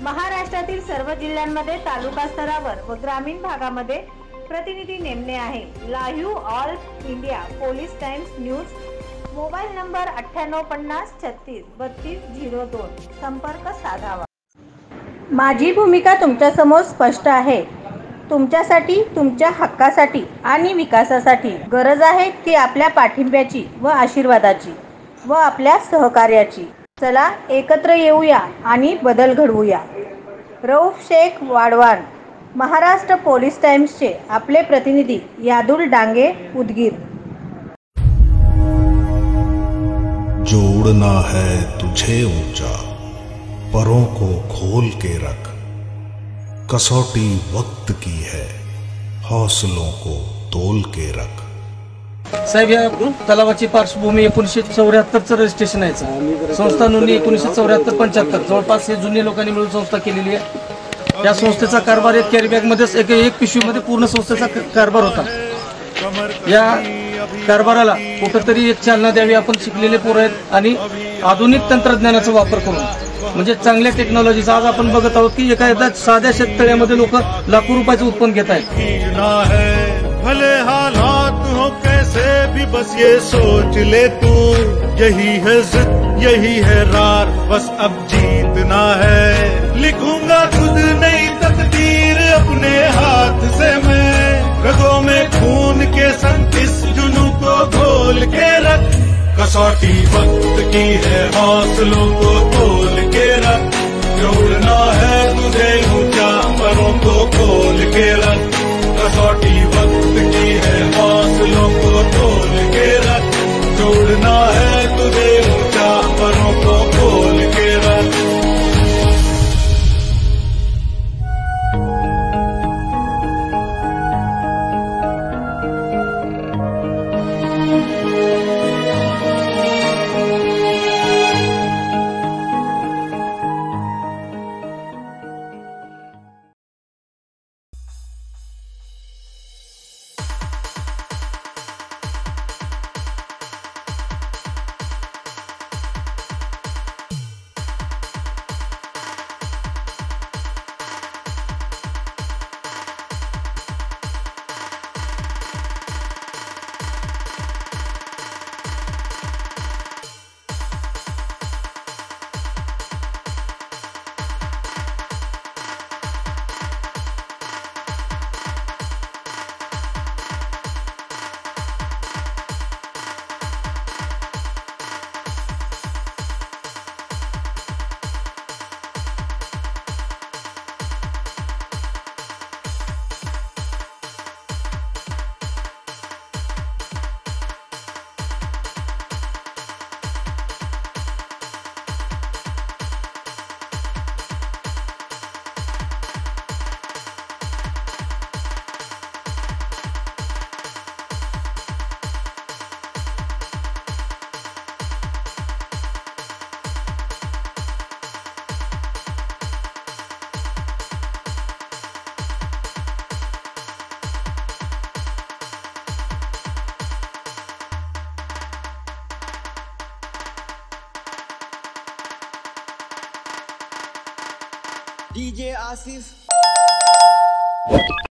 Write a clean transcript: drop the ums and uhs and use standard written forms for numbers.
महाराष्ट्रातील सर्व जिल्ह्यांमध्ये तालुका स्तरावर व ग्रामीण भागामध्ये प्रतिनिधी नेमले आहे। Live all India police times news, mobile number 9850363202, संपर्क साधावा। माझी भूमिका तुमच्या समोर स्पष्ट आहे। तुमच्यासाठी, तुमच्या हक्कासाठी आणि विकासासाठी गरज आहे ती आपल्या पाठिंब्याची व आशीर्वादाची व आपल्या सहकार्याची। चला एकत्र येऊया आणि बदल घडवूया। रऊफ शेख वाडवान, महाराष्ट्र पोलीस टाइम्सचे आपले प्रतिनिधी यादुल डांगे, उदगीर। जोड़ना है तुझे ऊंचा, परों को खोल के रख, कसौटी वक्त की है, हौसलों को तोल के रख। साहेब, या तलावाची पार्श्वभूमी 1974चं रजिस्ट्रेशन आहे। संस्था नोंदणी 1974-75, जवळपास हे जुने लोकांनी मिळून संस्था केलेली आहे। या संस्थेचा कारभार एक कॅरी बॅग मध्येच एक पिशवीमध्ये पूर्ण संस्थेचा कारभार होता। या कारभाराला कुठेतरी एक चालना द्यावी। आपण शिकलेले पोरं आहेत आणि आधुनिक तंत्रज्ञानाचा वापर करून, म्हणजे चांगल्या टेक्नॉलॉजीचा आज आपण बघत आहोत की एका साध्या शेततळ्यामध्ये लोक लाखो रुपयाचं उत्पन्न घेत आहेत। भले हालात हो कैसे भी, बस ये सोच ले तू, यही है जिद, यही है रार, बस अब जीतना है। लिखूंगा खुद नई तकदीर अपने हाथ से मैं, रगों में खून के संग इस जुनू को घोल के रख, कसौटी वक्त की है, हौसलों को तोल के रख। जोड़ना है तुझे ऊंचा, परों को खोल के रख, कसौटी वक्त की है, हौसलों को तोल के रख। जोड़ना है तुझे ऊंचा, परों को खोल के रख। DJ Asif